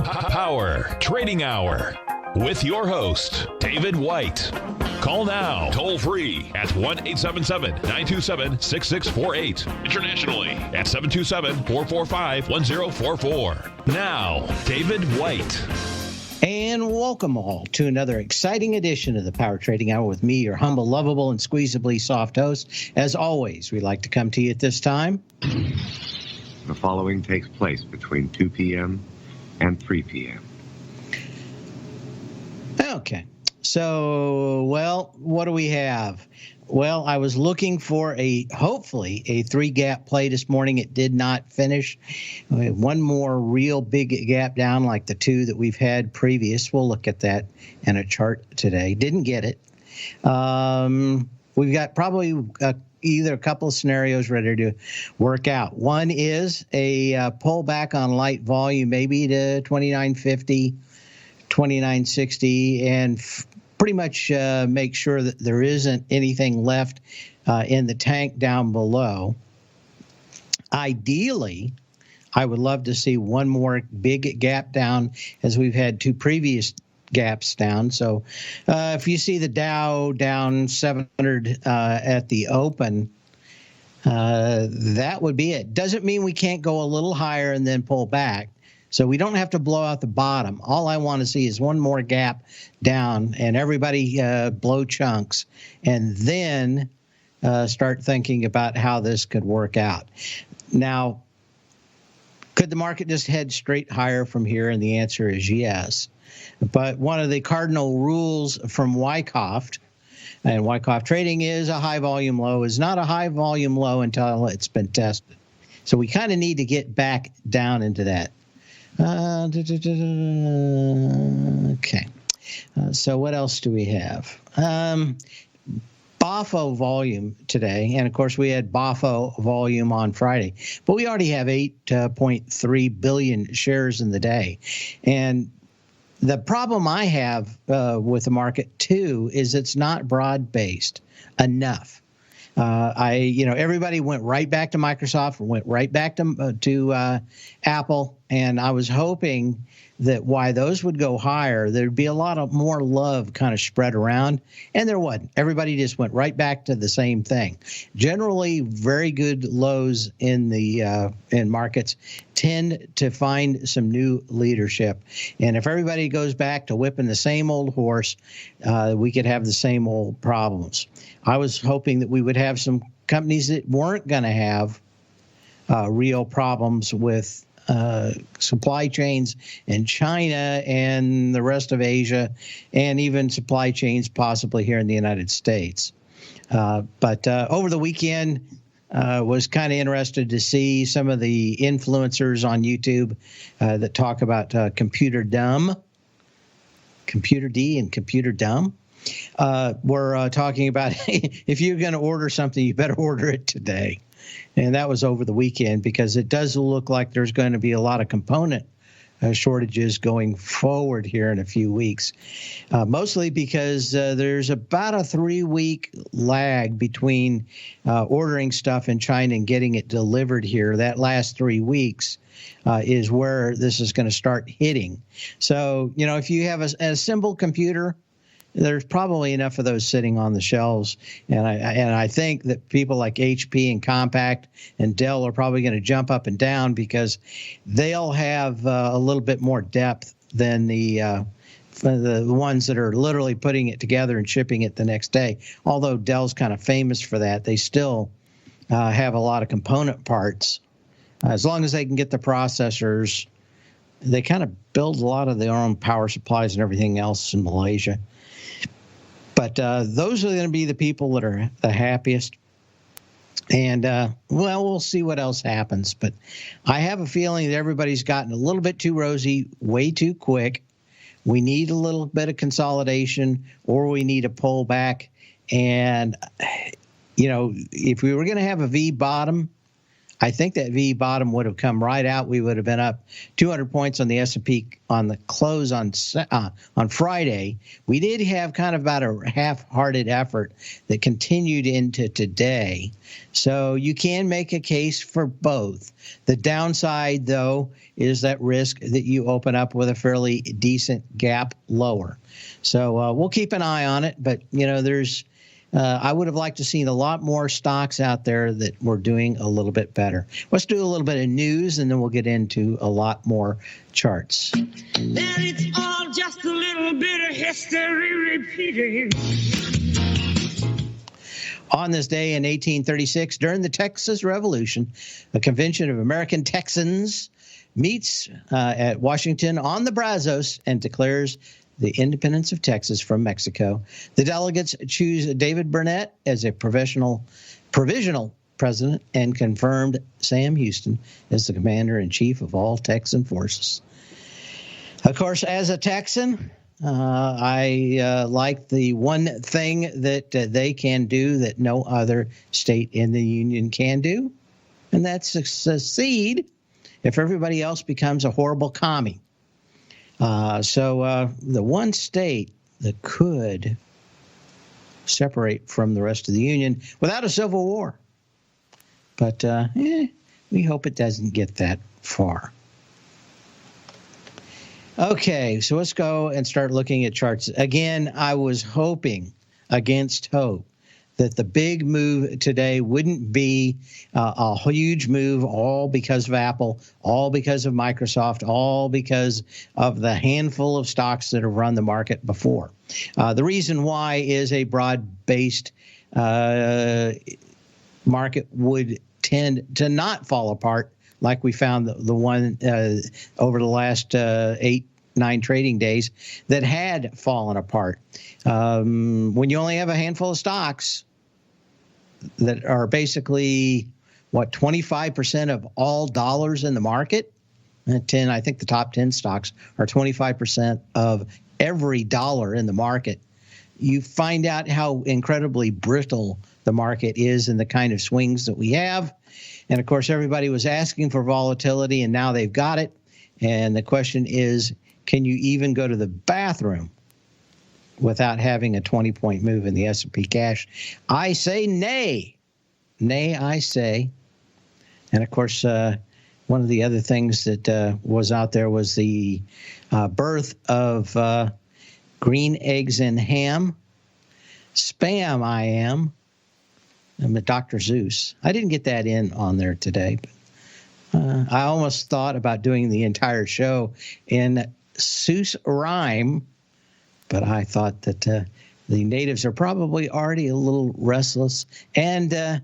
Power Trading Hour with your host, David White. Call now, toll free at 1-877-927-6648. Internationally at 727-445-1044. Now, David White. And welcome all to another exciting edition of the Power Trading Hour with me, your humble, lovable, and squeezably soft host. As always, we like to come to you at this time. The following takes place between 2 p.m. and 3 p.m. Okay. So, well, what do we have? Well, I was looking for hopefully a 3-gap play this morning. It did not finish. One more real big gap down like the two that we've had previous. We'll look at that in a chart today. Didn't get it. We've got probably either a couple of scenarios ready to work out. One is a pullback on light volume, maybe to 29.50, 29.60, and pretty much make sure that there isn't anything left in the tank down below. Ideally, I would love to see one more big gap down as we've had two previous gaps down. So if you see the Dow down 700 at the open, that would be it. Doesn't mean we can't go a little higher and then pull back. So we don't have to blow out the bottom. All I want to see is one more gap down and everybody blow chunks and then start thinking about how this could work out. Now, could the market just head straight higher from here? And the answer is yes. But one of the cardinal rules from Wyckoff, and Wyckoff trading is a high volume low, is not a high volume low until it's been tested. So we kind of need to get back down into that. Okay. So what else do we have? BOFO volume today, and of course we had BOFO volume on Friday, but we already have 8.3 billion shares in the day. And the problem I have with the market too is it's not broad-based enough. Everybody went right back to Microsoft, went right back to Apple, and I was hoping that why those would go higher, there'd be a lot of more love kind of spread around, and there wasn't. Everybody just went right back to the same thing. Generally, very good lows in the in markets tend to find some new leadership, and if everybody goes back to whipping the same old horse, we could have the same old problems. I was hoping that we would have some companies that weren't going to have real problems with supply chains in China and the rest of Asia, and even supply chains possibly here in the United States. But over the weekend, was kind of interested to see some of the influencers on YouTube that talk about computer dumb, computer D and computer dumb. We're talking about if you're going to order something, you better order it today. And that was over the weekend because it does look like there's going to be a lot of component shortages going forward here in a few weeks, mostly because there's about a 3-week lag between ordering stuff in China and getting it delivered here. That last 3 weeks is where this is going to start hitting. So, if you have a simple computer, there's probably enough of those sitting on the shelves, and I think that people like HP and Compaq and Dell are probably going to jump up and down because they'll have a little bit more depth than the ones that are literally putting it together and shipping it the next day. Although Dell's kind of famous for that, they still have a lot of component parts. As long as they can get the processors, they kind of build a lot of their own power supplies and everything else in Malaysia. But those are going to be the people that are the happiest. And, we'll see what else happens. But I have a feeling that everybody's gotten a little bit too rosy, way too quick. We need a little bit of consolidation, or we need a pullback. And, if we were going to have a V bottom, I think that V bottom would have come right out. We would have been up 200 points on the S&P on the close on Friday. We did have kind of about a half-hearted effort that continued into today. So you can make a case for both. The downside, though, is that risk that you open up with a fairly decent gap lower. So we'll keep an eye on it. But, there's I would have liked to see a lot more stocks out there that were doing a little bit better. Let's do a little bit of news, and then we'll get into a lot more charts. Well, it's all just a little bit of history repeating. On this day in 1836, during the Texas Revolution, a convention of American Texans meets at Washington on the Brazos and declares the independence of Texas from Mexico. The delegates choose David Burnett as a provisional president and confirmed Sam Houston as the commander-in-chief of all Texan forces. Of course, as a Texan, I like the one thing that they can do that no other state in the union can do, and that's secede if everybody else becomes a horrible commie. So the one state that could separate from the rest of the union without a civil war. But we hope it doesn't get that far. Okay, so let's go and start looking at charts. Again, I was hoping against hope that the big move today wouldn't be a huge move, all because of Apple, all because of Microsoft, all because of the handful of stocks that have run the market before. The reason why is a broad-based market would tend to not fall apart like we found the one over the last 8-9 trading days that had fallen apart. When you only have a handful of stocks that are basically, 25% of all dollars in the market? I think the top 10 stocks are 25% of every dollar in the market. You find out how incredibly brittle the market is and the kind of swings that we have. And, of course, everybody was asking for volatility, and now they've got it. And the question is, can you even go to the bathroom without having a 20-point move in the S&P cash? I say nay. Nay, I say. And, of course, one of the other things that was out there was the birth of green eggs and ham. Spam, I am. I'm a Dr. Zeus. I didn't get that in on there today. But, I almost thought about doing the entire show in Seuss rhyme, but I thought that the natives are probably already a little restless, and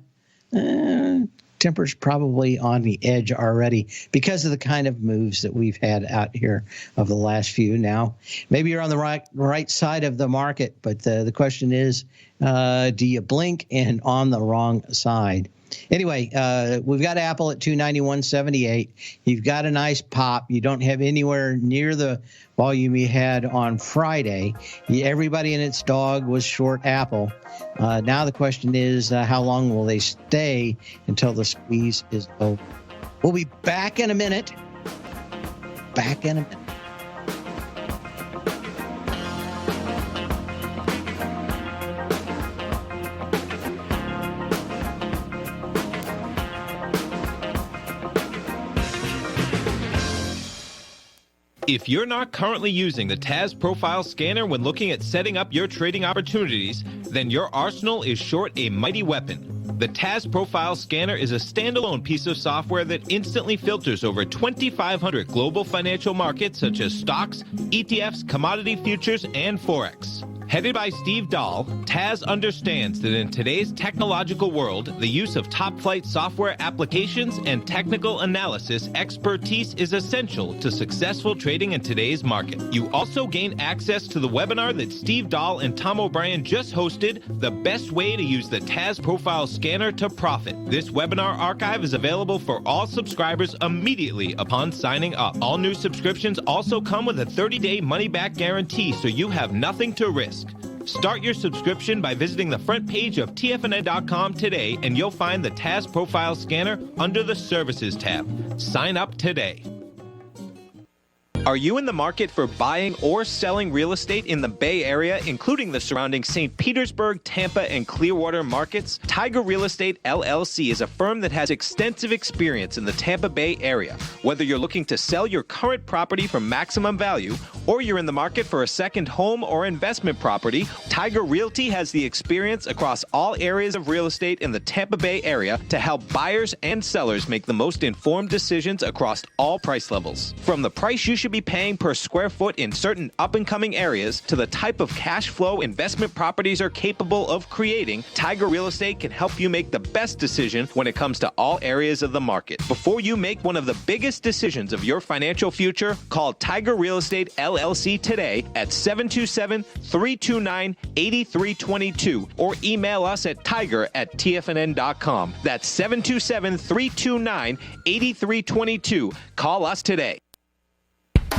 temper's probably on the edge already because of the kind of moves that we've had out here of the last few. Now, maybe you're on the right side of the market, but the question is, do you blink and on the wrong side? Anyway, we've got Apple at 291.78. You've got a nice pop. You don't have anywhere near the volume you had on Friday. Everybody and its dog was short Apple. Now the question is, how long will they stay until the squeeze is over? We'll be back in a minute. Back in a minute. If you're not currently using the TAS Profile Scanner when looking at setting up your trading opportunities, then your arsenal is short a mighty weapon. The TAS Profile Scanner is a standalone piece of software that instantly filters over 2,500 global financial markets such as stocks, ETFs, commodity futures, and Forex. Headed by Steve Dahl, TAS understands that in today's technological world, the use of top-flight software applications and technical analysis expertise is essential to successful trading in today's market. You also gain access to the webinar that Steve Dahl and Tom O'Brien just hosted, The Best Way to Use the TAS Profile Scanner to Profit. This webinar archive is available for all subscribers immediately upon signing up. All new subscriptions also come with a 30-day money-back guarantee, so you have nothing to risk. Start your subscription by visiting the front page of TFNN.com today, and you'll find the TAS Profile Scanner under the Services tab. Sign up today. Are you in the market for buying or selling real estate in the Bay Area, including the surrounding St. Petersburg, Tampa, and Clearwater markets? Tiger Real Estate LLC is a firm that has extensive experience in the Tampa Bay area. Whether you're looking to sell your current property for maximum value, or you're in the market for a second home or investment property, Tiger Realty has the experience across all areas of real estate in the Tampa Bay area to help buyers and sellers make the most informed decisions across all price levels. From the price you should be paying per square foot in certain up-and-coming areas to the type of cash flow investment properties are capable of creating, Tiger Real Estate can help you make the best decision when it comes to all areas of the market. Before you make one of the biggest decisions of your financial future, call Tiger Real Estate LLC today at 727-329-8322 or email us at tiger@tfnn.com. That's 727-329-8322. Call us today.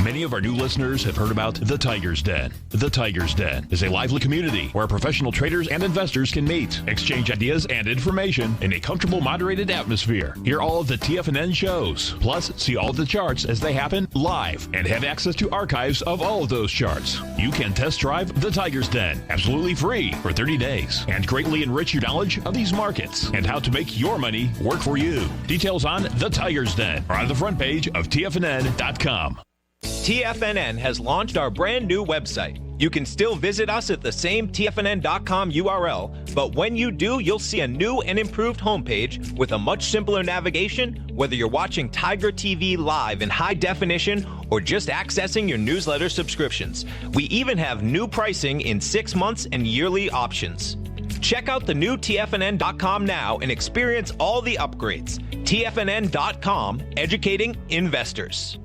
Many of our new listeners have heard about The Tiger's Den. The Tiger's Den is a lively community where professional traders and investors can meet, exchange ideas and information in a comfortable, moderated atmosphere. Hear all of the TFNN shows, plus see all of the charts as they happen live and have access to archives of all of those charts. You can test drive The Tiger's Den absolutely free for 30 days and greatly enrich your knowledge of these markets and how to make your money work for you. Details on The Tiger's Den are on the front page of TFNN.com. TFNN has launched our brand new website. You can still visit us at the same TFNN.com URL, but when you do, you'll see a new and improved homepage with a much simpler navigation, whether you're watching Tiger TV live in high definition or just accessing your newsletter subscriptions. We even have new pricing in 6 months and yearly options. Check out the new TFNN.com now and experience all the upgrades. TFNN.com, educating investors.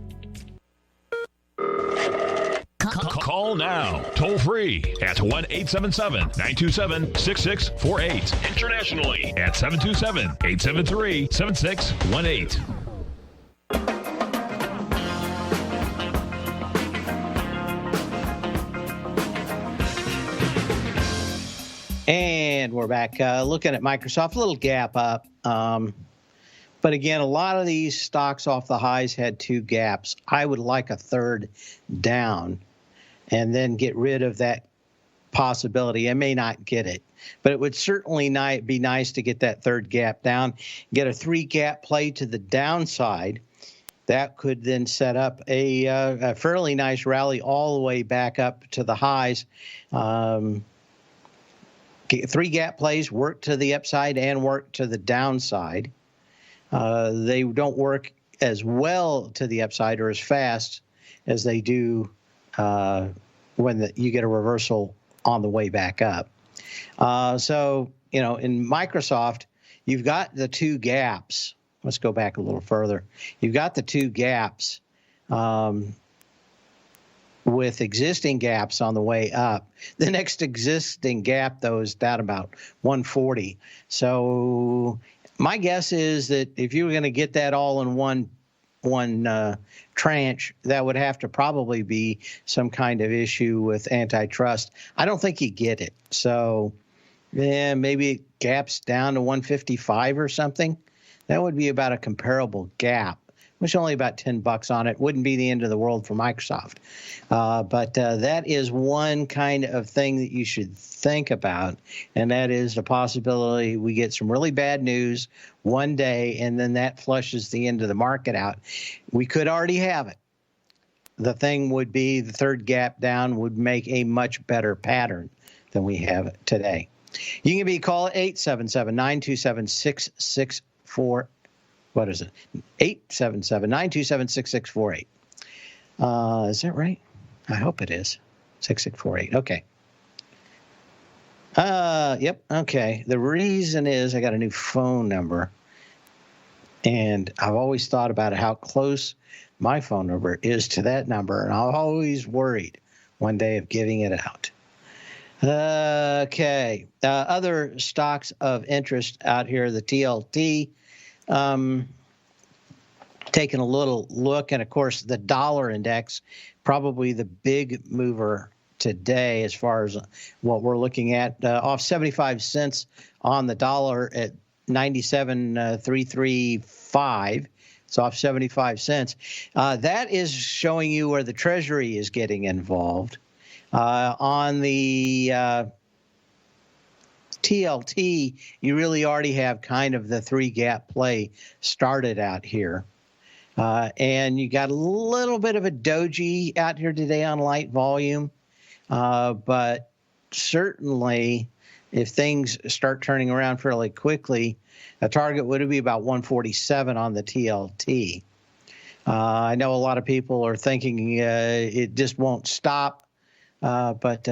Call now, toll free at 1-877-927-6648. Internationally at 727-873-7618. And we're back looking at Microsoft, a little gap up. But again, a lot of these stocks off the highs had two gaps. I would like a third down and then get rid of that possibility. I may not get it, but it would certainly be nice to get that third gap down, get a three gap play to the downside. That could then set up a fairly nice rally all the way back up to the highs. Three gap plays work to the upside and work to the downside. They don't work as well to the upside or as fast as they do when you get a reversal on the way back up. So, in Microsoft, you've got the two gaps. Let's go back a little further. You've got the two gaps with existing gaps on the way up. The next existing gap, though, is down about 140. So my guess is that if you were going to get that all in one tranche, that would have to probably be some kind of issue with antitrust. I don't think you get it. So maybe it gaps down to 155 or something. That would be about a comparable gap, which only about $10 on it. Wouldn't be the end of the world for Microsoft. But that is one kind of thing that you should think about, and that is the possibility we get some really bad news one day, and then that flushes the end of the market out. We could already have it. The thing would be the third gap down would make a much better pattern than we have today. You can be called 877-927-6648. What is it? 877-927-6648. Is that right? I hope it is. 6648. Okay. Yep. Okay. The reason is I got a new phone number, and I've always thought about how close my phone number is to that number, and I'm always worried one day of giving it out. Okay. Other stocks of interest out here, the TLT. Taking a little look, and of course the dollar index, probably the big mover today as far as what we're looking at, off 75 cents on the dollar at 97.335. It's off 75 cents. That is showing you where the Treasury is getting involved. On the TLT, you really already have kind of the three-gap play started out here. And you got a little bit of a doji out here today on light volume. But certainly, if things start turning around fairly quickly, a target would be about 147 on the TLT. I know a lot of people are thinking it just won't stop, but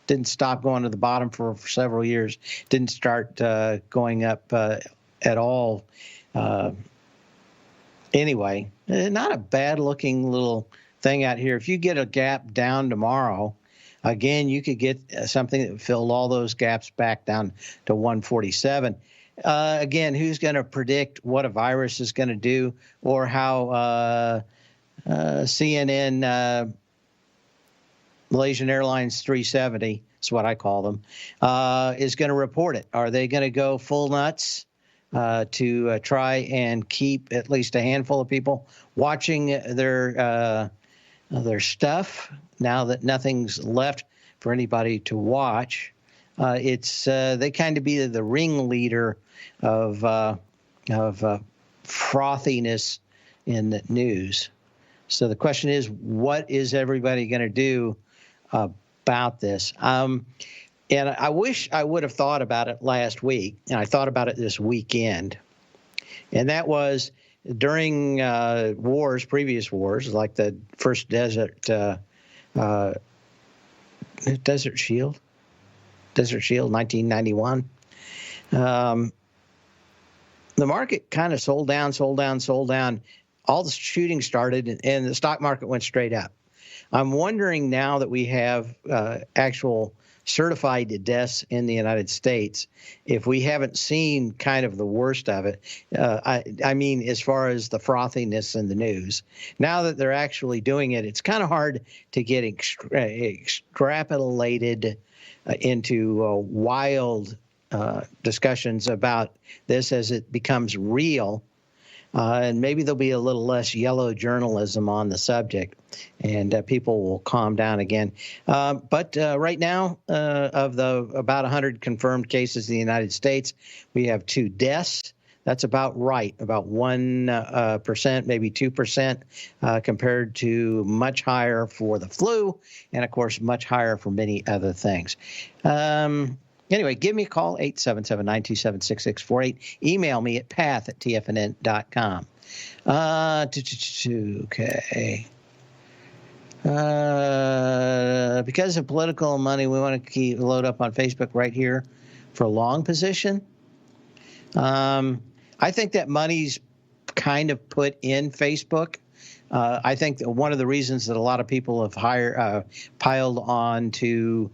didn't stop going to the bottom for several years. Didn't start going up at all. Anyway, not a bad-looking little thing out here. If you get a gap down tomorrow, again, you could get something that filled all those gaps back down to 147. Again, who's going to predict what a virus is going to do, or how CNN, Malaysian Airlines 370, is what I call them, is going to report it? Are they going to go full nuts to try and keep at least a handful of people watching their stuff now that nothing's left for anybody to watch? It's they kind of be the ringleader of frothiness in the news. So the question is, what is everybody going to do about this? And I wish I would have thought about it last week, and I thought about it this weekend. And that was during previous wars, like the first Desert Shield, 1991. The market kind of sold down. All the shooting started, and the stock market went straight up. I'm wondering now that we have actual certified deaths in the United States, if we haven't seen kind of the worst of it. I mean, as far as the frothiness in the news, now that they're actually doing it, it's kind of hard to get extrapolated into wild discussions about this as it becomes real. And maybe there'll be a little less yellow journalism on the subject, and people will calm down again. But right now, of the about 100 confirmed cases in the United States, we have 2 deaths. That's about right, about 1%, maybe 2%, compared to much higher for the flu, and of course, much higher for many other things. Anyway, give me a call, 877-927-6648. Email me at path@tfnn.com. Okay. Because of political money, we want to load up on Facebook right here for a long position. I think that money's kind of put in Facebook. I think that one of the reasons that a lot of people have piled on to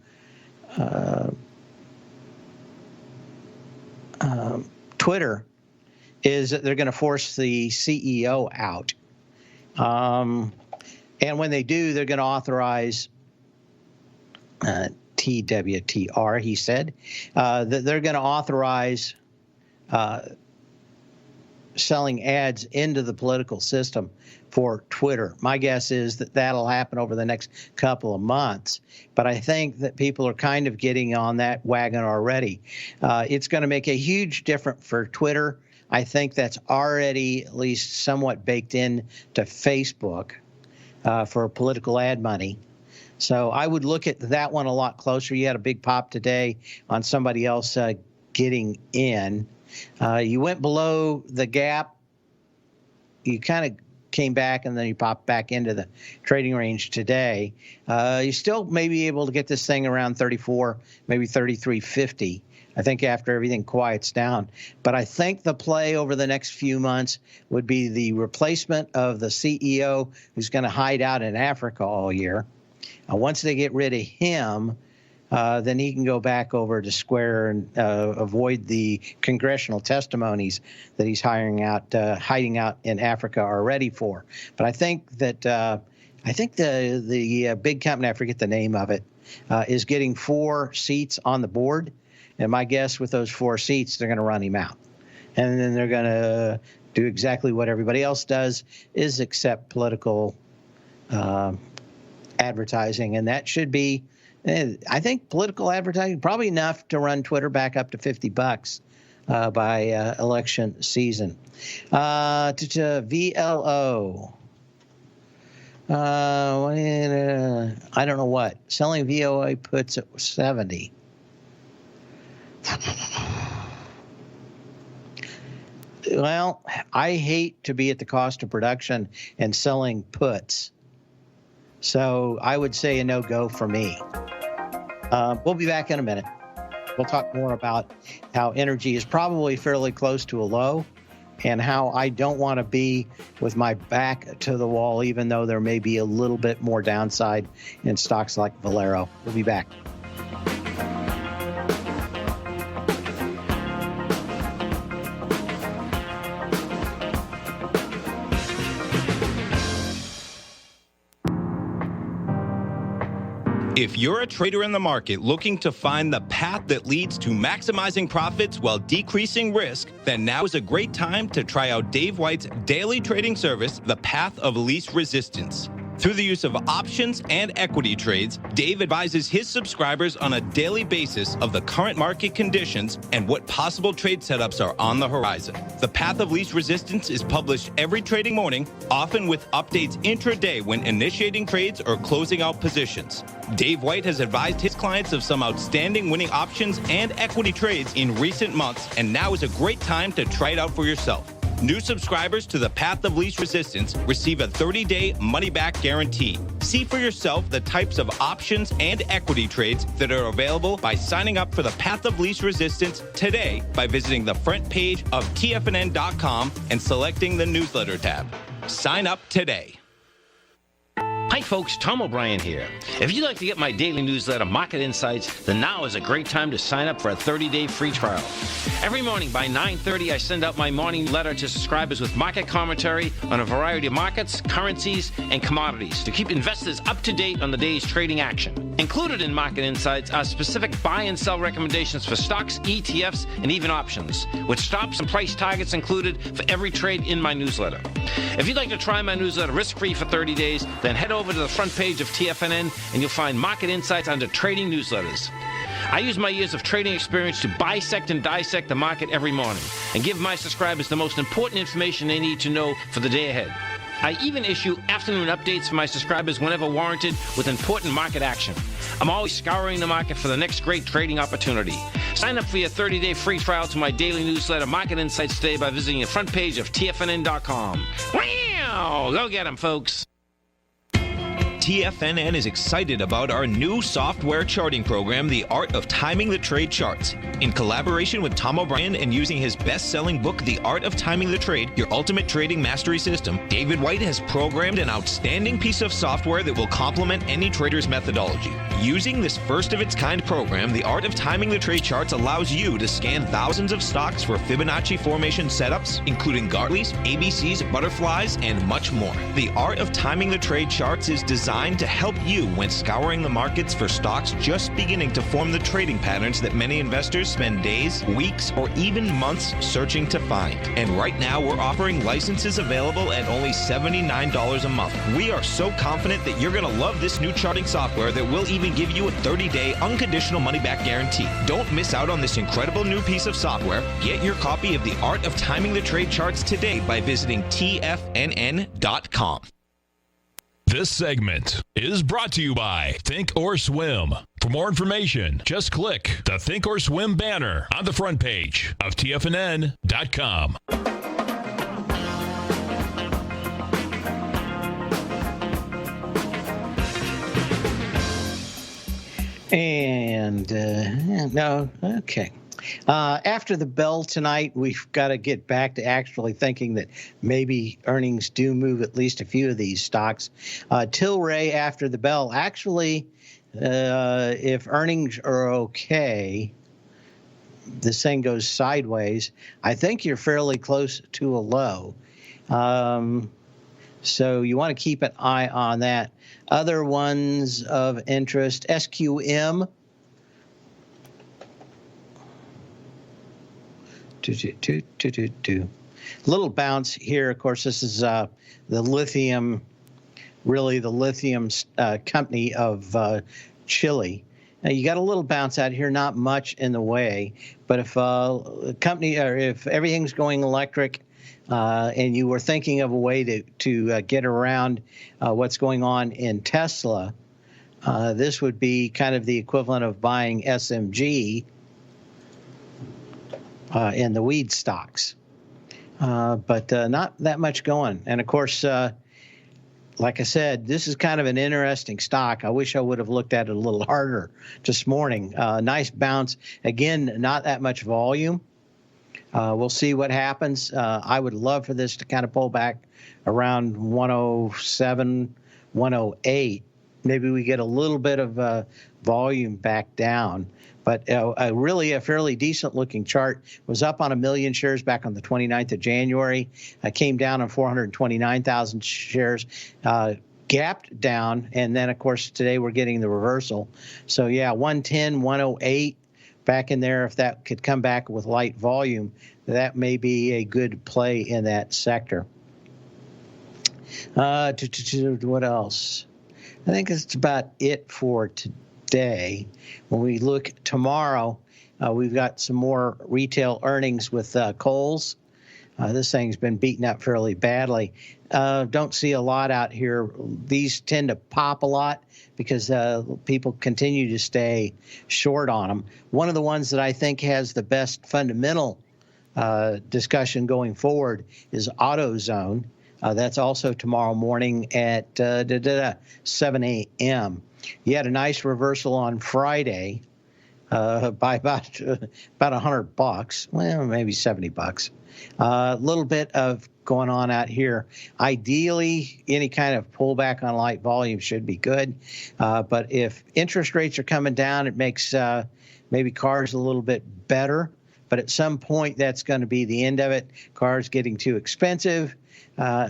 Twitter is that they're going to force the CEO out. And when they do, they're going to authorize TWTR, he said, that they're going to authorize selling ads into the political system for Twitter. My guess is that that'll happen over the next couple of months. But I think that people are kind of getting on that wagon already. It's going to make a huge difference for Twitter. I think that's already at least somewhat baked in to Facebook for political ad money. So I would look at that one a lot closer. You had a big pop today on somebody else getting in. You went below the gap. You kind of came back, and then you popped back into the trading range today. You still may be able to get this thing around 34, maybe 33.50, I think, after everything quiets down. But I think the play over the next few months would be the replacement of the CEO who's going to hide out in Africa all year. Once they get rid of him, then he can go back over to Square and avoid the congressional testimonies that he's hiding out in Africa already for. But I think that I think the big company, I forget the name of it, is getting 4 seats on the board. And my guess with those 4 seats, they're going to run him out. And then they're going to do exactly what everybody else does, is accept political advertising. And that should be, I think, political advertising, probably enough to run Twitter back up to $50 by election season. VLO. I don't know what. Selling VOA puts at 70. Well, I hate to be at the cost of production and selling puts. So I would say a no-go for me. We'll be back in a minute. We'll talk more about how energy is probably fairly close to a low and how I don't want to be with my back to the wall, even though there may be a little bit more downside in stocks like Valero. We'll be back. If you're a trader in the market looking to find the path that leads to maximizing profits while decreasing risk, then now is a great time to try out Dave White's daily trading service, The Path of Least Resistance. Through the use of options and equity trades, Dave advises his subscribers on a daily basis of the current market conditions and what possible trade setups are on the horizon. The Path of Least Resistance is published every trading morning, often with updates intraday when initiating trades or closing out positions. Dave White has advised his clients of some outstanding winning options and equity trades in recent months, and now is a great time to try it out for yourself. New subscribers to the Path of Least Resistance receive a 30-day money-back guarantee. See for yourself the types of options and equity trades that are available by signing up for the Path of Least Resistance today by visiting the front page of TFNN.com and selecting the newsletter tab. Sign up today. Hi folks, Tom O'Brien here. If you'd like to get my daily newsletter, Market Insights, then now is a great time to sign up for a 30-day free trial. Every morning by 9:30, I send out my morning letter to subscribers with market commentary on a variety of markets, currencies, and commodities to keep investors up to date on the day's trading action. Included in Market Insights are specific buy and sell recommendations for stocks, ETFs, and even options, with stops and price targets included for every trade in my newsletter. If you'd like to try my newsletter risk-free for 30 days, then head over to the front page of TFNN and you'll find Market Insights under Trading Newsletters. I use my years of trading experience to bisect and dissect the market every morning and give my subscribers the most important information they need to know for the day ahead. I even issue afternoon updates for my subscribers whenever warranted with important market action. I'm always scouring the market for the next great trading opportunity. Sign up for your 30-day free trial to my daily newsletter, Market Insights, today by visiting the front page of TFNN.com. Wow! Go get them, folks. TFNN is excited about our new software charting program, The Art of Timing the Trade Charts. In collaboration with Tom O'Brien and using his best-selling book, The Art of Timing the Trade, Your Ultimate Trading Mastery System, David White has programmed an outstanding piece of software that will complement any trader's methodology. Using this first-of-its-kind program, The Art of Timing the Trade Charts allows you to scan thousands of stocks for Fibonacci formation setups, including Gartleys, ABCs, butterflies, and much more. The Art of Timing the Trade Charts is designed to help you when scouring the markets for stocks just beginning to form the trading patterns that many investors spend days, weeks, or even months searching to find. And right now, we're offering licenses available at only $79 a month. We are so confident that you're going to love this new charting software that will even give you a 30-day unconditional money-back guarantee. Don't miss out on this incredible new piece of software. Get your copy of The Art of Timing the Trade Charts today by visiting TFNN.com. This segment is brought to you by Think or Swim. For more information, just click the Think or Swim banner on the front page of TFNN.com. And no, okay. After the bell tonight, we've got to get back to actually thinking that maybe earnings do move at least a few of these stocks. Tilray after the bell, actually, if earnings are okay, this thing goes sideways. I think you're fairly close to a low. So you want to keep an eye on that. Other ones of interest, SQM. Little bounce here. Of course, this is the lithium, really the lithium company of Chile. Now, you got a little bounce out here, not much in the way, but if a company or if everything's going electric and you were thinking of a way to get around what's going on in Tesla, this would be kind of the equivalent of buying SMG in the weed stocks. But not that much going. And of course, like I said, this is kind of an interesting stock. I wish I would have looked at it a little harder this morning. Nice bounce. Again, not that much volume. We'll see what happens. I would love for this to kind of pull back around 107, 108. Maybe we get a little bit of volume back down. But really a fairly decent looking chart. Was up on 1 million shares back on the 29th of January. Came down on 429,000 shares. Gapped down. And then, of course, today we're getting the reversal. So, yeah, 110, 108 back in there. If that could come back with light volume, that may be a good play in that sector. What else? I think that's about it for today. When we look tomorrow, we've got some more retail earnings with Kohl's. This thing's been beaten up fairly badly. Don't see a lot out here. These tend to pop a lot because people continue to stay short on them. One of the ones that I think has the best fundamental discussion going forward is AutoZone. That's also tomorrow morning at 7 a.m. You had a nice reversal on Friday by about $100. Well, maybe $70. A little bit of going on out here. Ideally, any kind of pullback on light volume should be good. But if interest rates are coming down, it makes maybe cars a little bit better. But at some point, that's going to be the end of it. Cars getting too expensive.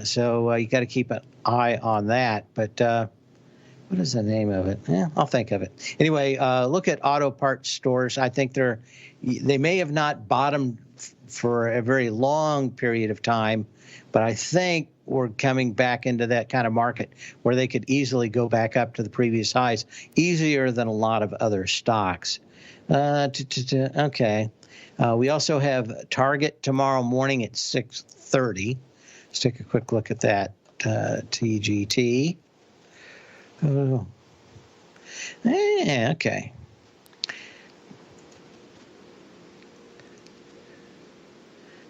So you got to keep an eye on that. But what is the name of it? Yeah, I'll think of it. Anyway, look at auto parts stores. I think they may have not bottomed for a very long period of time, but I think we're coming back into that kind of market where they could easily go back up to the previous highs, easier than a lot of other stocks. Okay. We also have Target tomorrow morning at 6:30. Let's take a quick look at that. TGT. Oh. Yeah, okay.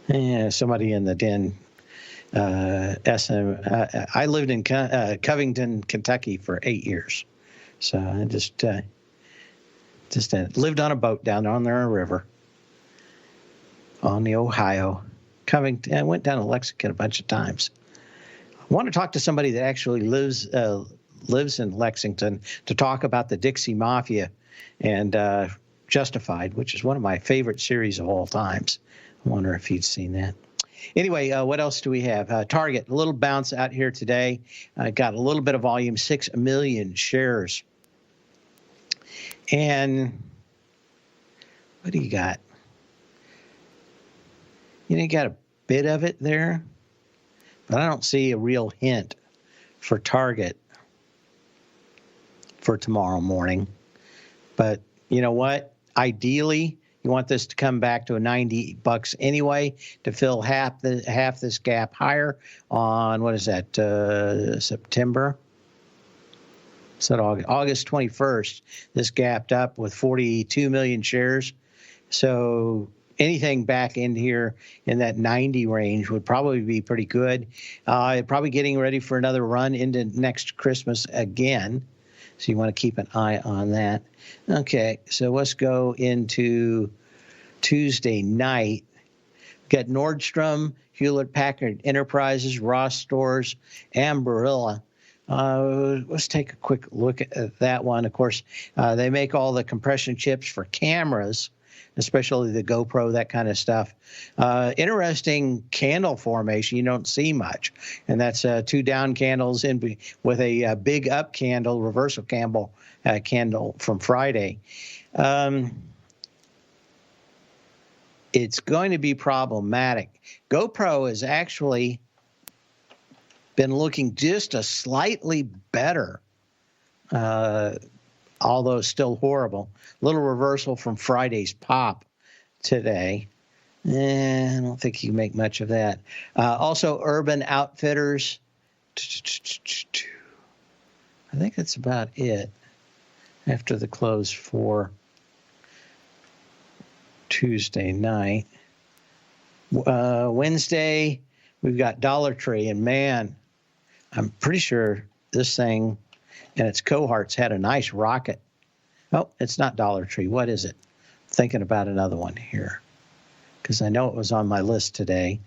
Yeah, somebody in the den. I lived in Covington, Kentucky for 8 years, so I just lived on a boat down on the river on the Ohio. Covington. I went down to Lexington a bunch of times. I want to talk to somebody that actually lives in Lexington to talk about the Dixie Mafia and Justified, which is one of my favorite series of all times. I wonder if you'd seen that. Anyway, what else do we have? Target, a little bounce out here today. Got a little bit of volume, 6 million shares. And what do you got? You got a bit of it there, but I don't see a real hint for Target for tomorrow morning. But you know what? Ideally, you want this to come back to a $90 anyway to fill half this gap higher on, what is that, September? Is that August 21st? This gapped up with 42 million shares. So anything back in here in that 90 range would probably be pretty good. Probably getting ready for another run into next Christmas again. So you want to keep an eye on that. Okay, so let's go into Tuesday night. We've got Nordstrom, Hewlett-Packard Enterprises, Ross Stores, and Barilla. Let's take a quick look at that one. Of course, they make all the compression chips for cameras. especially the GoPro, that kind of stuff. Interesting candle formation. You don't see much, and that's 2 down candles with a big up candle, reversal candle from Friday. It's going to be problematic. GoPro has actually been looking just a slightly better, although still horrible. Little reversal from Friday's pop today. I don't think you can make much of that. Also, Urban Outfitters. I think that's about it after the close for Tuesday night. Wednesday, we've got Dollar Tree, and man, I'm pretty sure this thing and its cohorts had a nice rocket. Oh, it's not Dollar Tree. What is it? Thinking about another one here, because I know it was on my list today,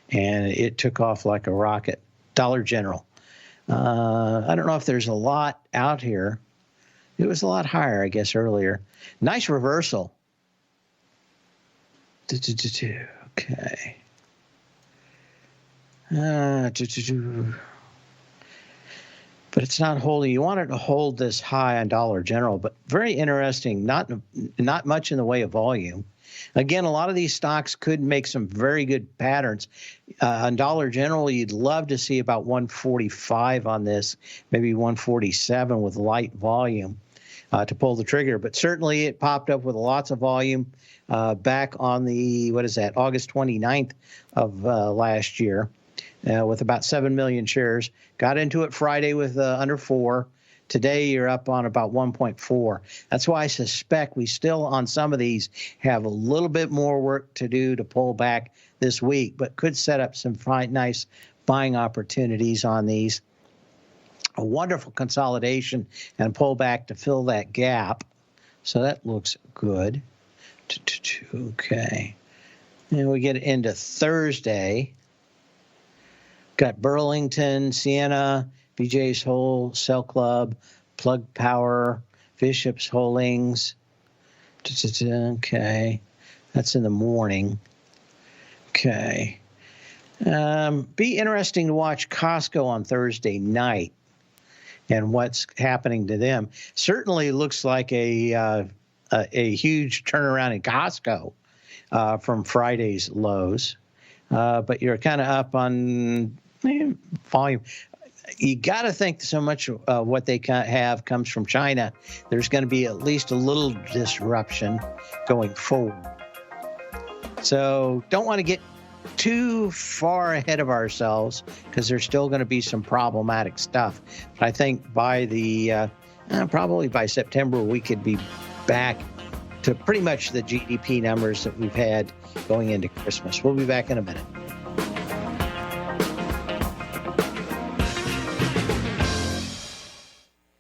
and it took off like a rocket. Dollar General. I don't know if there's a lot out here. It was a lot higher, I guess, earlier. Nice reversal. Okay. But it's not holding. You want it to hold this high on Dollar General, but very interesting. Not much in the way of volume. Again, a lot of these stocks could make some very good patterns. On Dollar General, you'd love to see about 145 on this, maybe 147 with light volume to pull the trigger. But certainly it popped up with lots of volume back on the, August 29th of last year with about 7 million shares. Got into it Friday with under 4. Today, you're up on about 1.4. That's why I suspect we still, on some of these, have a little bit more work to do to pull back this week, but could set up some nice buying opportunities on these. A wonderful consolidation and pullback to fill that gap. So that looks good. Okay. And we get into Thursday. Got Burlington, Sienna, BJ's Wholesale Club, Plug Power, Bishop's Holdings. Okay. That's in the morning. Okay. Be interesting to watch Costco on Thursday night and what's happening to them. Certainly looks like a huge turnaround in Costco from Friday's lows. But you're kind of up on volume. You got to think so much what they have comes from China. There's going to be at least a little disruption going forward. So don't want to get too far ahead of ourselves because there's still going to be some problematic stuff. But I think by probably by September, we could be back to pretty much the GDP numbers that we've had going into Christmas. We'll be back in a minute.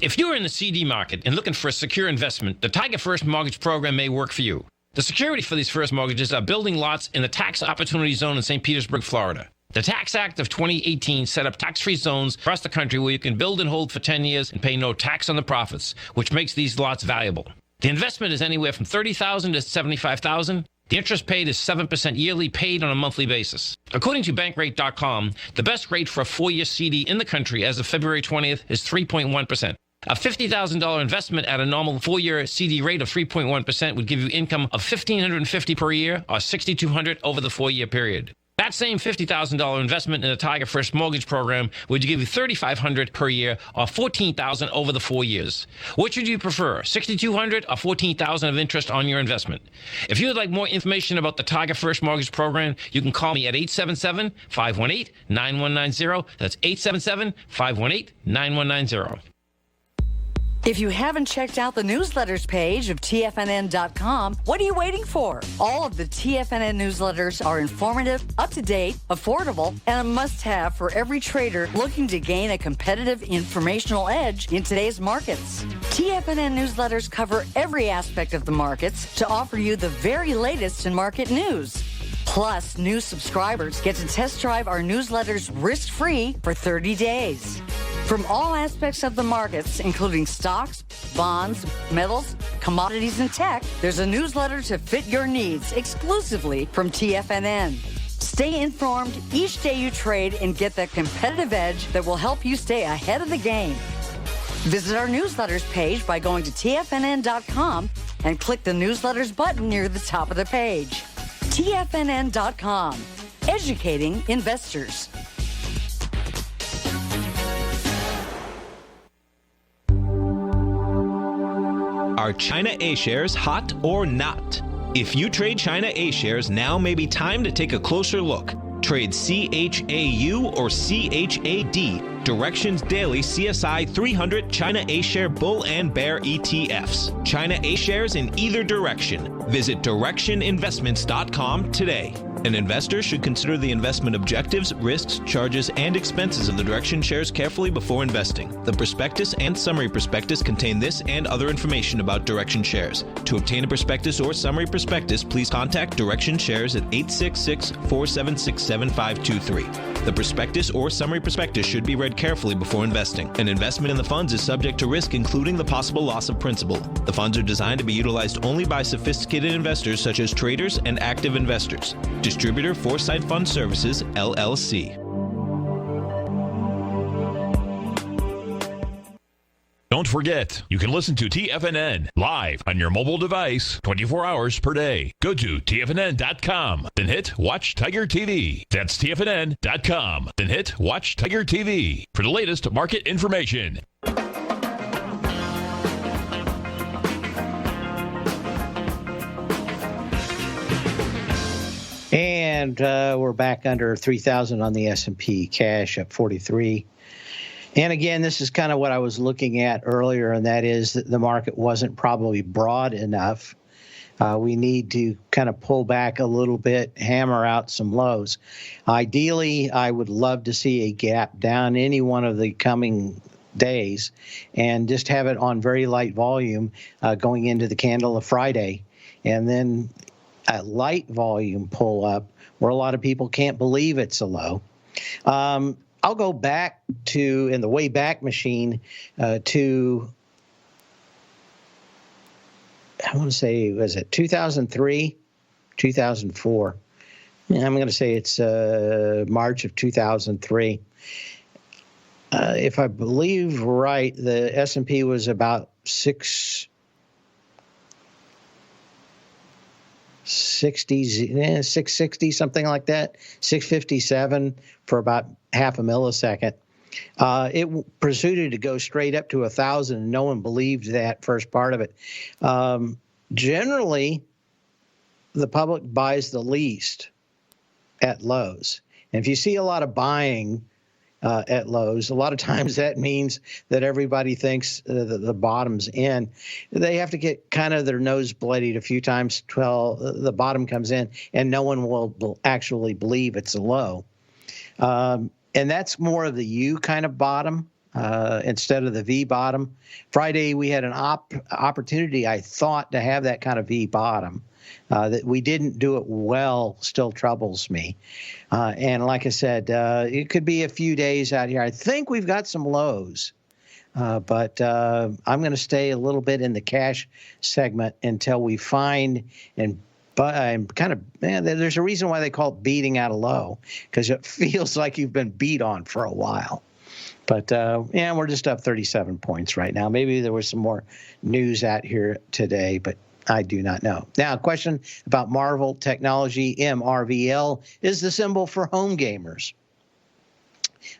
If you're in the CD market and looking for a secure investment, the Tiger First Mortgage Program may work for you. The security for these first mortgages are building lots in the Tax Opportunity Zone in St. Petersburg, Florida. The Tax Act of 2018 set up tax-free zones across the country where you can build and hold for 10 years and pay no tax on the profits, which makes these lots valuable. The investment is anywhere from $30,000 to $75,000. The interest paid is 7% yearly, paid on a monthly basis. According to Bankrate.com, the best rate for a 4-year CD in the country as of February 20th is 3.1%. A $50,000 investment at a normal 4-year CD rate of 3.1% would give you income of $1,550 per year or $6,200 over the 4-year period. That same $50,000 investment in the Tiger First Mortgage Program would give you $3,500 per year or $14,000 over the 4 years. Which would you prefer, $6,200 or $14,000 of interest on your investment? If you would like more information about the Tiger First Mortgage Program, you can call me at 877-518-9190. That's 877-518-9190. If you haven't checked out the newsletters page of TFNN.com, what are you waiting for? All of the TFNN newsletters are informative, up-to-date, affordable, and a must-have for every trader looking to gain a competitive informational edge in today's markets. TFNN newsletters cover every aspect of the markets to offer you the very latest in market news. Plus, new subscribers get to test drive our newsletters risk-free for 30 days. From all aspects of the markets, including stocks, bonds, metals, commodities, and tech, there's a newsletter to fit your needs exclusively from TFNN. Stay informed each day you trade and get that competitive edge that will help you stay ahead of the game. Visit our newsletters page by going to TFNN.com and click the newsletters button near the top of the page. TFNN.com, educating investors. Are China A shares hot or not? If you trade China A shares, now may be time to take a closer look. Trade CHAU or CHAD, Directions Daily CSI 300 China A Share Bull and Bear ETFs. China A shares in either direction. Visit directioninvestments.com today. An investor should consider the investment objectives, risks, charges, and expenses of the Direction shares carefully before investing. The prospectus and summary prospectus contain this and other information about Direction shares. To obtain a prospectus or summary prospectus, please contact Direction shares at 866-476-7523. The prospectus or summary prospectus should be read carefully before investing. An investment in the funds is subject to risk, including the possible loss of principal. The funds are designed to be utilized only by sophisticated investors such as traders and active investors. Distributor Foresight Fund Services, LLC. Don't forget, you can listen to TFNN live on your mobile device 24 hours per day. Go to TFNN.com, then hit Watch Tiger TV. That's TFNN.com, then hit Watch Tiger TV for the latest market information. And we're back under 3,000 on the S&P. Cash up 43. And again, this is kind of what I was looking at earlier, and that is that the market wasn't probably broad enough. We need to kind of pull back a little bit, hammer out some lows. Ideally, I would love to see a gap down any one of the coming days and just have it on very light volume going into the candle of Friday. And then a light volume pull up where a lot of people can't believe it's a low. I'll go back to, in the way back machine, to, I want to say, was it 2003, 2004? I'm going to say it's March of 2003. If I believe right, the S&P was about 660, something like that, 657 for about half a millisecond. It proceeded to go straight up to 1,000, and no one believed that first part of it. Generally, the public buys the least at lows. And if you see a lot of buying at lows, a lot of times that means that everybody thinks the bottom's in. They have to get kind of their nose bloodied a few times till the bottom comes in, and no one will actually believe it's a low. And that's more of the U kind of bottom instead of the V bottom. Friday, we had an opportunity, I thought, to have that kind of V bottom. That we didn't do it well still troubles me. And like I said, it could be a few days out here. I think we've got some lows, but I'm going to stay a little bit in the cash segment until we find but I'm kind of, there's a reason why they call it beating out a low, because it feels like you've been beat on for a while. But, we're just up 37 points right now. Maybe there was some more news out here today, but I do not know. Now, a question about Marvel Technology. MRVL is the symbol for home gamers.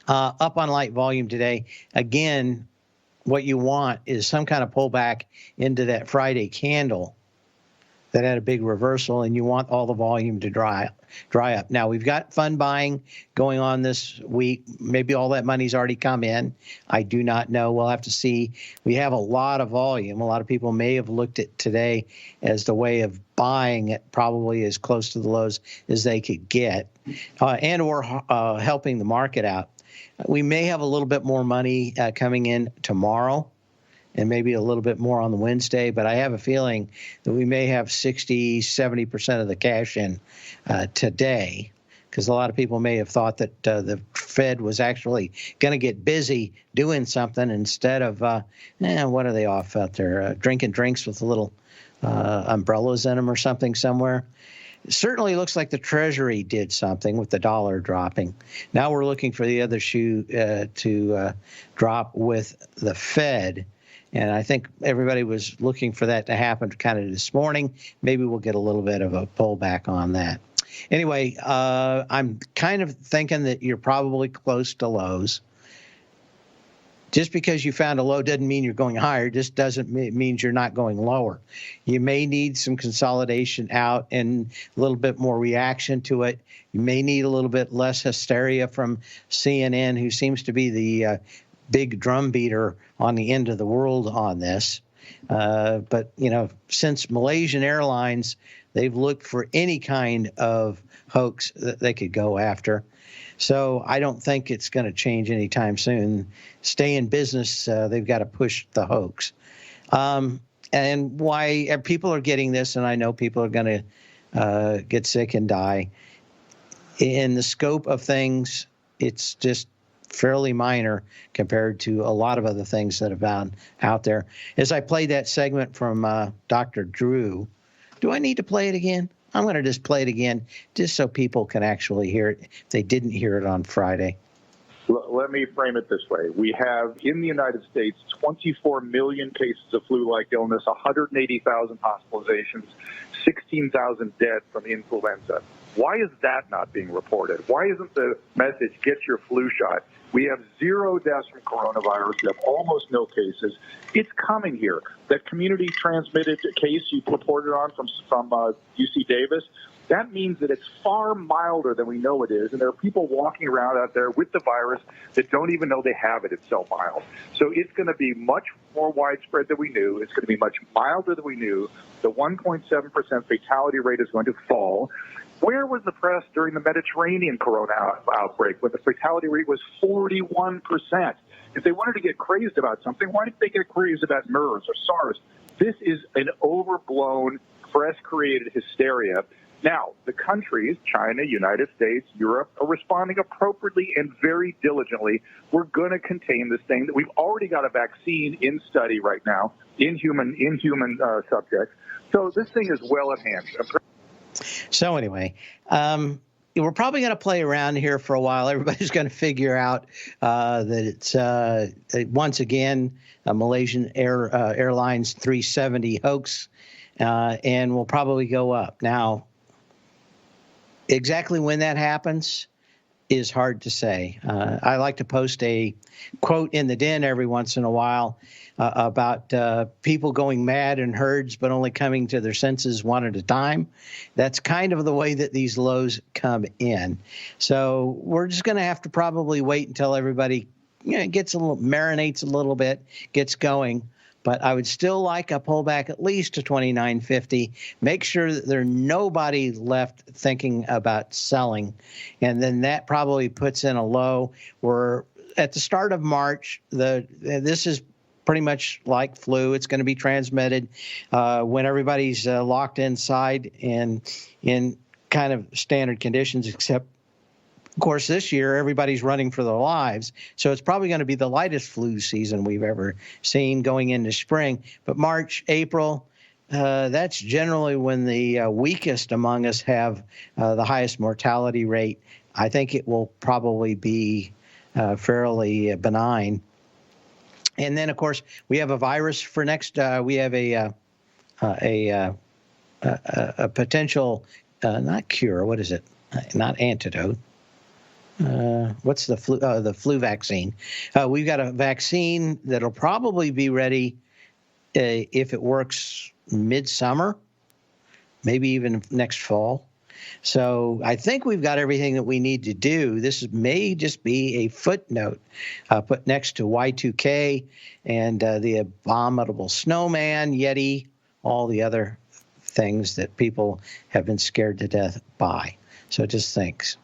Up on light volume today. Again, what you want is some kind of pullback into that Friday candle that had a big reversal, and you want all the volume to dry up. Now, we've got fund buying going on this week. Maybe all that money's already come in. I do not know. We'll have to see. We have a lot of volume. A lot of people may have looked at today as the way of buying it probably as close to the lows as they could get, and or helping the market out. We may have a little bit more money coming in tomorrow, and maybe a little bit more on the Wednesday, but I have a feeling that we may have 60, 70% of the cash in today, because a lot of people may have thought that the Fed was actually going to get busy doing something instead of, what are they off out there, drinking drinks with little umbrellas in them or something somewhere. It certainly looks like the Treasury did something with the dollar dropping. Now we're looking for the other shoe to drop with the Fed. And I think everybody was looking for that to happen kind of this morning. Maybe we'll get a little bit of a pullback on that. Anyway, I'm kind of thinking that you're probably close to lows. Just because you found a low doesn't mean you're going higher. Just doesn't means you're not going lower. You may need some consolidation out and a little bit more reaction to it. You may need a little bit less hysteria from CNN, who seems to be the big drum beater on the end of the world on this. But, since Malaysian Airlines, they've looked for any kind of hoax that they could go after. So I don't think it's going to change anytime soon. Stay in business, they've got to push the hoax. And why people are getting this, and I know people are going to get sick and die. In the scope of things, it's just fairly minor compared to a lot of other things that have been out there. As I played that segment from Dr. Drew, do I need to play it again? I'm going to just play it again just so people can actually hear it if they didn't hear it on Friday. Let me frame it this way. We have in the United States 24 million cases of flu-like illness, 180,000 hospitalizations, 16,000 dead from influenza. Why is that not being reported? Why isn't the message, get your flu shot? We have 0 deaths from coronavirus. We have almost no cases. It's coming here. That community transmitted case you reported on from UC Davis, that means that it's far milder than we know it is. And there are people walking around out there with the virus that don't even know they have it. It's so mild. So it's going to be much more widespread than we knew. It's going to be much milder than we knew. The 1.7% fatality rate is going to fall. Where was the press during the Mediterranean corona outbreak when the fatality rate was 41%? If they wanted to get crazed about something, why didn't they get crazed about MERS or SARS? This is an overblown, press-created hysteria. Now, the countries, China, United States, Europe, are responding appropriately and very diligently. We're going to contain this thing. We've already got a vaccine in study right now in human subjects. So this thing is well at hand. So anyway, we're probably going to play around here for a while. Everybody's going to figure out that it's, once again, a Malaysian Airlines 370 hoax, and will probably go up. Now, exactly when that happens is hard to say. I like to post a quote in the den every once in a while about people going mad in herds but only coming to their senses one at a time. That's kind of the way that these lows come in. So we're just going to have to probably wait until everybody gets marinates a little bit, gets going. But I would still like a pullback at least to 29.50. Make sure that there's nobody left thinking about selling. And then that probably puts in a low where at the start of March, this is pretty much like flu. It's going to be transmitted when everybody's locked inside and in kind of standard conditions, except of course, this year, everybody's running for their lives, so it's probably going to be the lightest flu season we've ever seen going into spring. But March, April, that's generally when the weakest among us have the highest mortality rate. I think it will probably be fairly benign. And then, of course, we have a virus for next. We have a potential not cure. What is it? Not antidote. What's the flu? The flu vaccine. We've got a vaccine that'll probably be ready if it works midsummer, maybe even next fall. So I think we've got everything that we need to do. This may just be a footnote put next to Y2K and the abominable snowman, Yeti, all the other things that people have been scared to death by. So just thanks.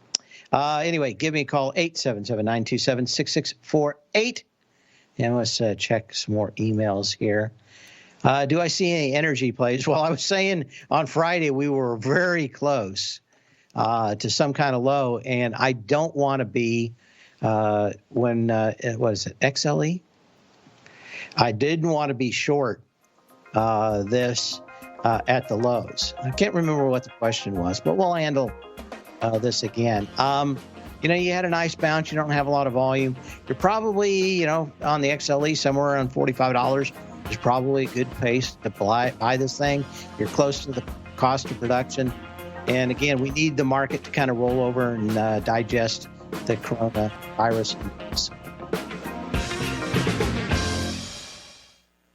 Anyway, give me a call, 877-927-6648. And let's check some more emails here. Do I see any energy plays? Well, I was saying on Friday we were very close to some kind of low, and I don't want to be when it was XLE. I didn't want to be short this at the lows. I can't remember what the question was, but we'll handle this again. You had a nice bounce. You don't have a lot of volume. You're probably, on the XLE somewhere around $45 is probably a good pace to buy this thing. You're close to the cost of production. And again, we need the market to kind of roll over and digest the coronavirus.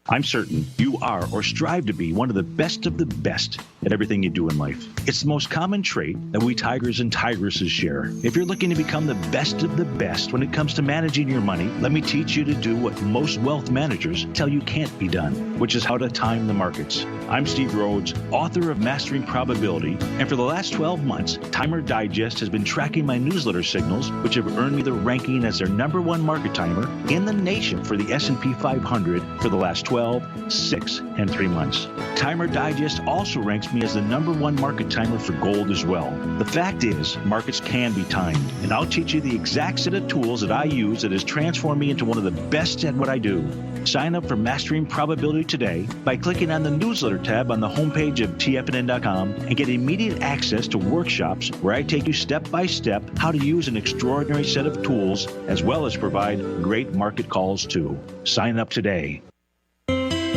I'm certain you are or strive to be one of the best at everything you do in life. It's the most common trait that we tigers and tigresses share. If you're looking to become the best of the best when it comes to managing your money, let me teach you to do what most wealth managers tell you can't be done, which is how to time the markets. I'm Steve Rhodes, author of Mastering Probability, and for the last 12 months, Timer Digest has been tracking my newsletter signals, which have earned me the ranking as their #1 market timer in the nation for the S&P 500 for the last 12, 6, and 3 months. Timer Digest also ranks me as the #1 market timer for gold as well. The fact is, markets can be timed, and I'll teach you the exact set of tools that I use that has transformed me into one of the best at what I do. Sign up for Mastering Probability today by clicking on the newsletter tab on the homepage of TFNN.com and get immediate access to workshops where I take you step by step how to use an extraordinary set of tools as well as provide great market calls too. Sign up today.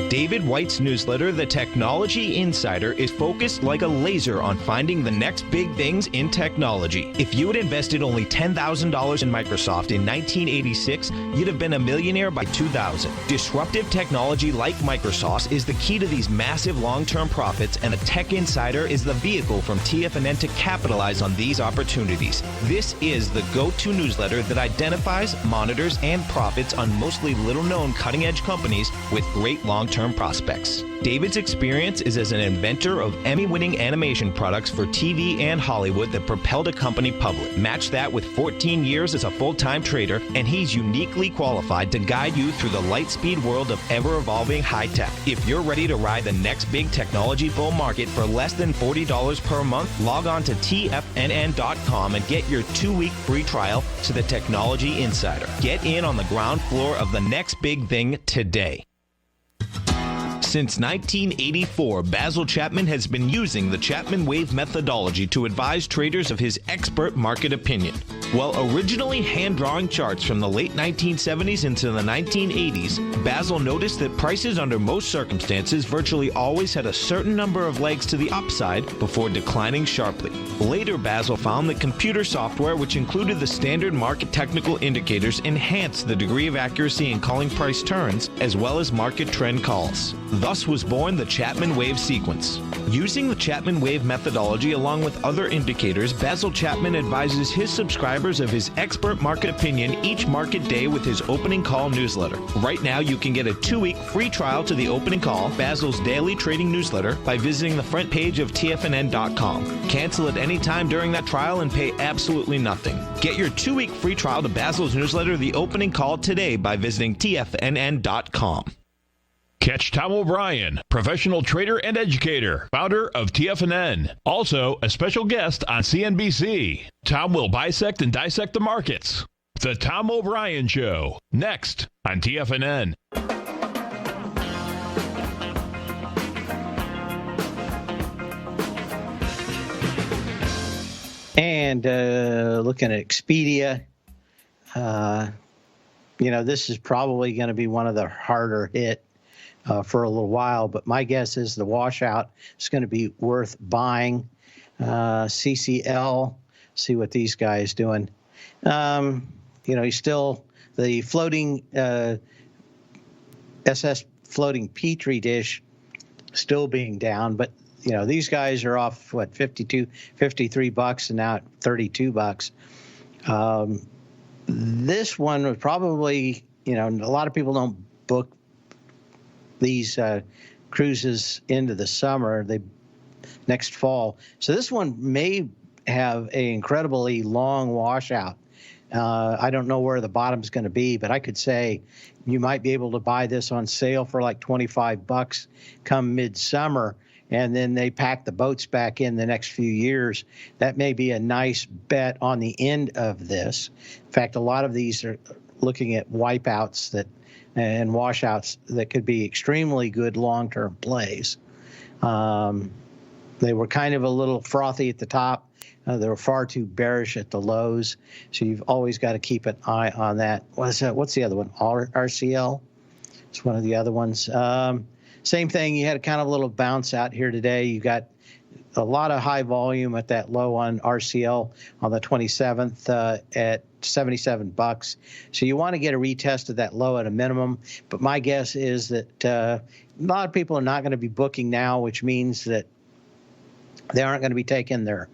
David White's newsletter, The Technology Insider, is focused like a laser on finding the next big things in technology. If you had invested only $10,000 in Microsoft in 1986, you'd have been a millionaire by 2000. Disruptive technology like Microsoft's is the key to these massive long-term profits, and a Tech Insider is the vehicle from TFNN to capitalize on these opportunities. This is the go-to newsletter that identifies, monitors, and profits on mostly little-known cutting-edge companies with great long-term prospects. David's experience is as an inventor of Emmy-winning animation products for TV and Hollywood that propelled a company public. Match that with 14 years as a full-time trader, and he's uniquely qualified to guide you through the light-speed world of ever-evolving high-tech. If you're ready to ride the next big technology bull market for less than $40 per month, log on to TFNN.com and get your 2-week free trial to the Technology Insider. Get in on the ground floor of the next big thing today. Since 1984, Basil Chapman has been using the Chapman Wave methodology to advise traders of his expert market opinion. While originally hand-drawing charts from the late 1970s into the 1980s, Basil noticed that prices under most circumstances virtually always had a certain number of legs to the upside before declining sharply. Later, Basil found that computer software, which included the standard market technical indicators, enhanced the degree of accuracy in calling price turns, as well as market trend calls. Thus was born the Chapman Wave sequence. Using the Chapman Wave methodology along with other indicators, Basil Chapman advises his subscribers of his expert market opinion each market day with his opening call newsletter. Right now, you can get a 2-week free trial to the opening call, Basil's daily trading newsletter, by visiting the front page of TFNN.com. Cancel at any time during that trial and pay absolutely nothing. Get your 2-week free trial to Basil's newsletter, The Opening Call, today by visiting TFNN.com. Catch Tom O'Brien, professional trader and educator, founder of TFNN. Also, a special guest on CNBC. Tom will bisect and dissect the markets. The Tom O'Brien Show, next on TFNN. And looking at Expedia, this is probably going to be one of the harder hit for a little while, but my guess is the washout is going to be worth buying. CCL, see what these guys doing. He's still the floating SS floating Petri dish still being down, but these guys are off $53 and now at $32. This one was probably, a lot of people don't book these cruises into the summer, next fall. So this one may have an incredibly long washout. I don't know where the bottom's going to be, but I could say you might be able to buy this on sale for like $25 come midsummer and then they pack the boats back in the next few years, that may be a nice bet on the end of this. In fact, a lot of these are looking at wipeouts and washouts that could be extremely good long-term plays. They were kind of a little frothy at the top. They were far too bearish at the lows. So you've always got to keep an eye on that. What's the other one? RCL? It's one of the other ones. Same thing. You had a kind of a little bounce out here today. You got a lot of high volume at that low on RCL on the 27th at $77. So you want to get a retest of that low at a minimum. But my guess is that a lot of people are not going to be booking now, which means that they aren't going to be taking their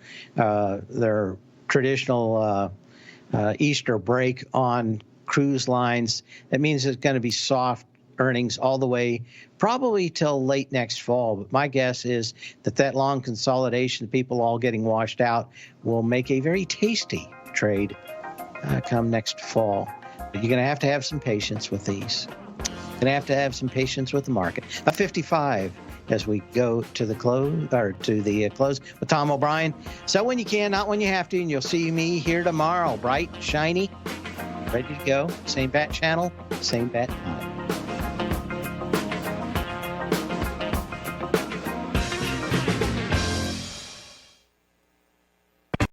traditional Easter break on cruise lines. That means it's going to be soft earnings all the way probably till late next fall. But my guess is that long consolidation, people all getting washed out, will make a very tasty trade come next fall. But you're going to have some patience with these. Going to have some patience with the market. A 55 as we go to the close, or to the close with Tom O'Brien. So when you can, not when you have to, and you'll see me here tomorrow, bright, shiny, ready to go. Same bat channel, same bat time.